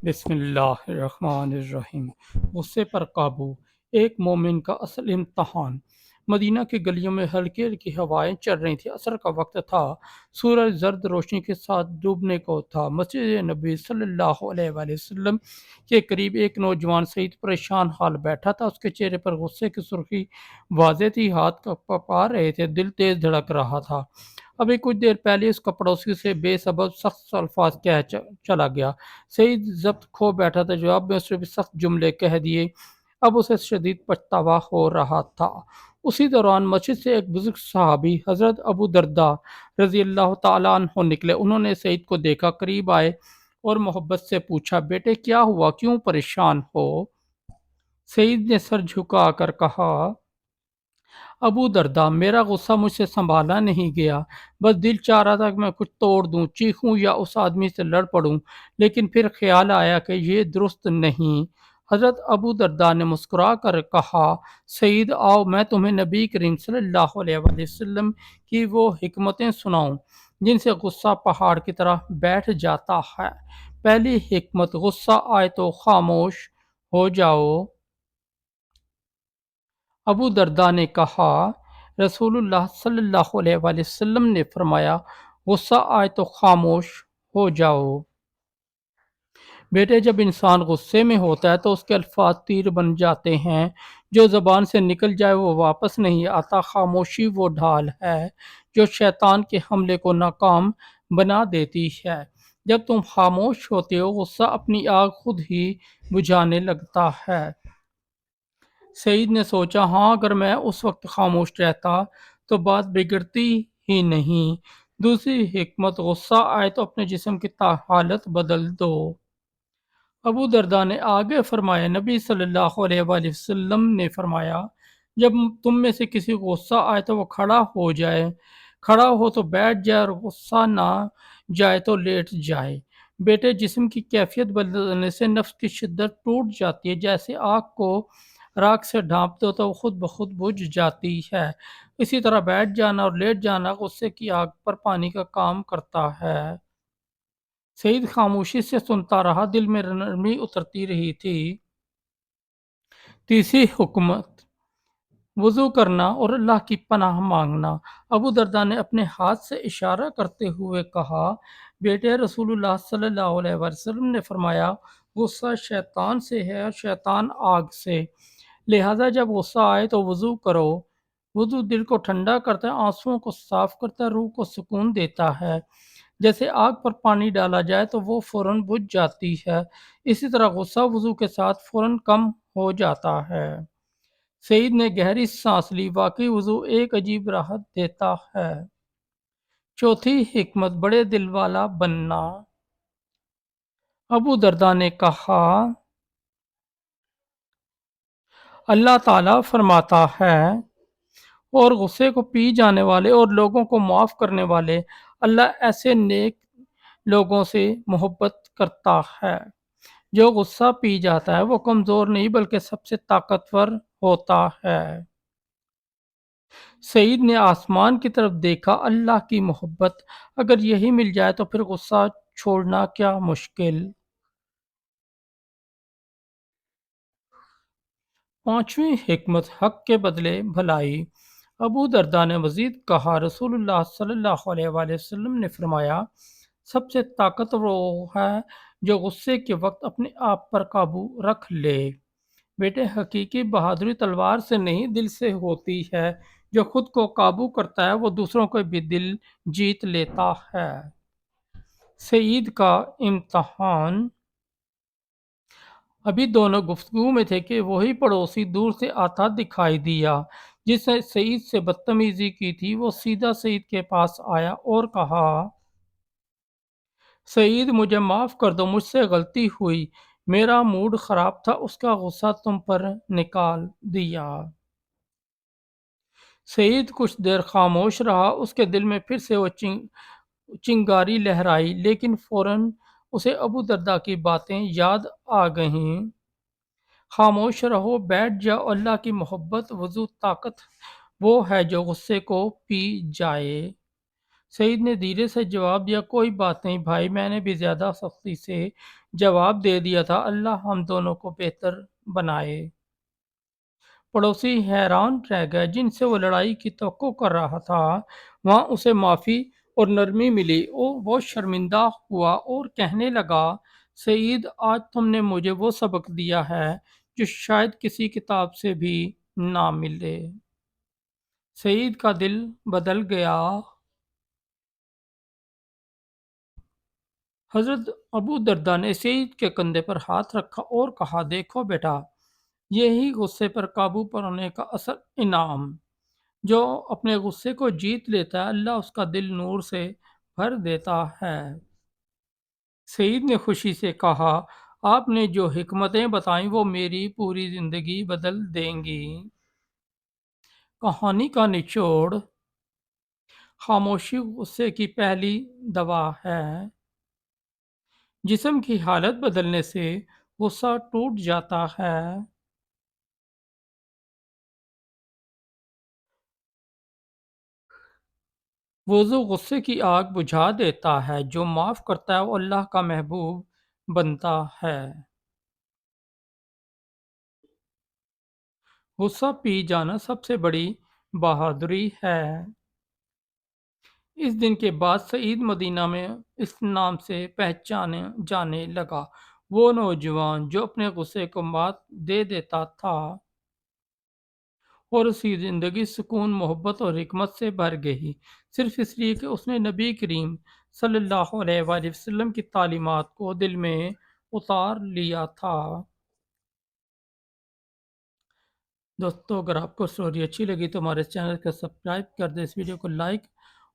بسم اللہ الرحمن الرحیم۔ غصے پر قابو، ایک مومن کا اصل امتحان۔ مدینہ کی گلیوں میں ہلکی ہلکی ہوائیں چل رہی تھیں، عصر کا وقت تھا، سورج زرد روشنی کے ساتھ ڈوبنے کو تھا۔ مسجد نبی صلی اللہ علیہ وآلہ وسلم کے قریب ایک نوجوان سعید پریشان حال بیٹھا تھا، اس کے چہرے پر غصے کی سرخی واضح تھی، ہاتھ کঁپا رہے تھے، دل تیز دھڑک رہا تھا۔ ابھی کچھ دیر پہلے اس کا پڑوسی سے بے سبب سخت الفاظ کہہ چلا گیا۔ سعید ضبط کھو بیٹھا تھا، جواب میں اس نے بھی سخت جملے کہہ دیے۔ اب اسے شدید پچھتاوا ہو رہا تھا۔ اسی دوران مسجد سے ایک بزرگ صحابی حضرت ابو درداء رضی اللہ تعالیٰ عنہ نکلے۔ انہوں نے سعید کو دیکھا، قریب آئے اور محبت سے پوچھا، بیٹے کیا ہوا، کیوں پریشان ہو؟ سعید نے سر جھکا کر کہا، ابو درداء، میرا غصہ مجھ سے سنبھالا نہیں گیا، بس دل چاہ رہا تھا کہ میں کچھ توڑ دوں، چیخوں یا اس آدمی سے لڑ پڑوں، لیکن پھر خیال آیا کہ یہ درست نہیں۔ حضرت ابو درداء نے مسکرا کر کہا، سعید آؤ، میں تمہیں نبی کریم صلی اللہ علیہ وآلہ وسلم کی وہ حکمتیں سناؤں جن سے غصہ پہاڑ کی طرح بیٹھ جاتا ہے۔ پہلی حکمت، غصہ آئے تو خاموش ہو جاؤ۔ ابو درداء نے کہا، رسول اللہ صلی اللہ علیہ وآلہ وسلم نے فرمایا، غصہ آئے تو خاموش ہو جاؤ۔ بیٹے جب انسان غصے میں ہوتا ہے تو اس کے الفاظ تیر بن جاتے ہیں، جو زبان سے نکل جائے وہ واپس نہیں آتا۔ خاموشی وہ ڈھال ہے جو شیطان کے حملے کو ناکام بنا دیتی ہے۔ جب تم خاموش ہوتے ہو، غصہ اپنی آگ خود ہی بجھانے لگتا ہے۔ سعید نے سوچا، ہاں اگر میں اس وقت خاموش رہتا تو بات بگڑتی ہی نہیں۔ دوسری حکمت، غصہ آئے تو اپنے جسم کی حالت بدل دو۔ ابو درداء نے آگے فرمایا، نبی صلی اللہ علیہ وآلہ وسلم نے فرمایا، جب تم میں سے کسی کو غصہ آئے تو وہ کھڑا ہو جائے، کھڑا ہو تو بیٹھ جائے، اور غصہ نہ جائے تو لیٹ جائے۔ بیٹے جسم کی کیفیت بدلنے سے نفس کی شدت ٹوٹ جاتی ہے، جیسے آگ کو راکھ سے ڈھانپ دو تو وہ خود بخود بجھ جاتی ہے، اسی طرح بیٹھ جانا اور لیٹ جانا غصے کی آگ پر پانی کا کام کرتا ہے۔ سعید خاموشی سے سنتا رہا، دل میں نرمی اترتی رہی تھی۔ تیسری حکمت، وضو کرنا اور اللہ کی پناہ مانگنا۔ ابو درداء نے اپنے ہاتھ سے اشارہ کرتے ہوئے کہا، بیٹے رسول اللہ صلی اللہ علیہ وسلم نے فرمایا، غصہ شیطان سے ہے اور شیطان آگ سے، لہٰذا جب غصہ آئے تو وضو کرو۔ وضو دل کو ٹھنڈا کرتا ہے، آنسوؤں کو صاف کرتا ہے، روح کو سکون دیتا ہے۔ جیسے آگ پر پانی ڈالا جائے تو وہ فوراً بجھ جاتی ہے، اسی طرح غصہ وضو کے ساتھ فوراً کم ہو جاتا ہے۔ سعید نے گہری سانس لی، واقعی وضو ایک عجیب راحت دیتا ہے۔ چوتھی حکمت، بڑے دل والا بننا۔ ابو درداء نے کہا، اللہ تعالیٰ فرماتا ہے، اور غصے کو پی جانے والے اور لوگوں کو معاف کرنے والے، اللہ ایسے نیک لوگوں سے محبت کرتا ہے۔ جو غصہ پی جاتا ہے وہ کمزور نہیں بلکہ سب سے طاقتور ہوتا ہے۔ سعید نے آسمان کی طرف دیکھا، اللہ کی محبت اگر یہی مل جائے تو پھر غصہ چھوڑنا کیا مشکل۔ پانچویں حکمت، حق کے بدلے بھلائی۔ ابو درداء نے مزید کہا، رسول اللہ صلی اللہ علیہ وآلہ وسلم نے فرمایا، سب سے طاقتور وہ ہے جو غصے کے وقت اپنے آپ پر قابو رکھ لے۔ بیٹے حقیقی بہادری تلوار سے نہیں دل سے ہوتی ہے، جو خود کو قابو کرتا ہے وہ دوسروں کو بھی دل جیت لیتا ہے۔ سعید کا امتحان۔ ابھی دونوں گفتگو میں تھے کہ وہی پڑوسی دور سے آتا دکھائی دیا جس نے سعید سے بدتمیزی کی تھی۔ وہ سیدھا سعید کے پاس آیا اور کہا، سعید مجھے معاف کر دو، مجھ سے غلطی ہوئی، میرا موڈ خراب تھا، اس کا غصہ تم پر نکال دیا۔ سعید کچھ دیر خاموش رہا، اس کے دل میں پھر سے وہ چنگاری لہرائی، لیکن فوراً اسے ابو درداء کی باتیں یاد آ گئیں۔ خاموش رہو، بیٹھ جاؤ، اللہ کی محبت وضو طاقت وہ ہے جو غصے کو پی جائے۔ سعید نے دھیرے سے جواب دیا، کوئی بات نہیں بھائی، میں نے بھی زیادہ سختی سے جواب دے دیا تھا، اللہ ہم دونوں کو بہتر بنائے۔ پڑوسی حیران رہ گئے، جن سے وہ لڑائی کی توقع کر رہا تھا وہاں اسے معافی اور نرمی ملی۔ وہ شرمندہ ہوا اور کہنے لگا، سعید، آج تم نے مجھے وہ سبق دیا ہے جو شاید کسی کتاب سے بھی نہ ملے۔ سعید کا دل بدل گیا۔ حضرت ابو درداء نے سعید کے کندھے پر ہاتھ رکھا اور کہا، دیکھو بیٹا، یہی غصے پر قابو پانے کا اصل انعام۔ جو اپنے غصے کو جیت لیتا ہے، اللہ اس کا دل نور سے بھر دیتا ہے۔ سعید نے خوشی سے کہا، آپ نے جو حکمتیں بتائیں وہ میری پوری زندگی بدل دیں گی۔ کہانی کا نچوڑ: خاموشی غصے کی پہلی دوا ہے۔ جسم کی حالت بدلنے سے غصہ ٹوٹ جاتا ہے۔ وضو غصے کی آگ بجھا دیتا ہے۔ جو معاف کرتا ہے وہ اللہ کا محبوب بنتا ہے۔ غصہ پی جانا سب سے بڑی بہادری ہے۔ اس دن کے بعد سعید مدینہ میں اس نام سے پہچانے جانے لگا، وہ نوجوان جو اپنے غصے کو مات دے دیتا تھا، اور اس کی زندگی سکون، محبت اور حکمت سے بھر گئی، صرف اس لیے کہ اس نے نبی کریم صلی اللہ علیہ وآلہ وسلم کی تعلیمات کو دل میں اتار لیا تھا۔ دوستو، اگر آپ کو اسٹوری اچھی لگی تو ہمارے چینل کو سبسکرائب کر دیں، اس ویڈیو کو لائک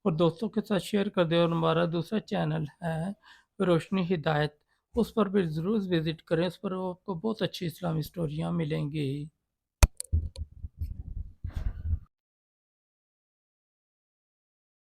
اور دوستوں کے ساتھ شیئر کر دیں، اور ہمارا دوسرا چینل ہے روشنی ہدایت، اس پر بھی ضرور وزٹ کریں، اس پر آپ کو بہت اچھی اسلامی اسٹوریاں ملیں گی۔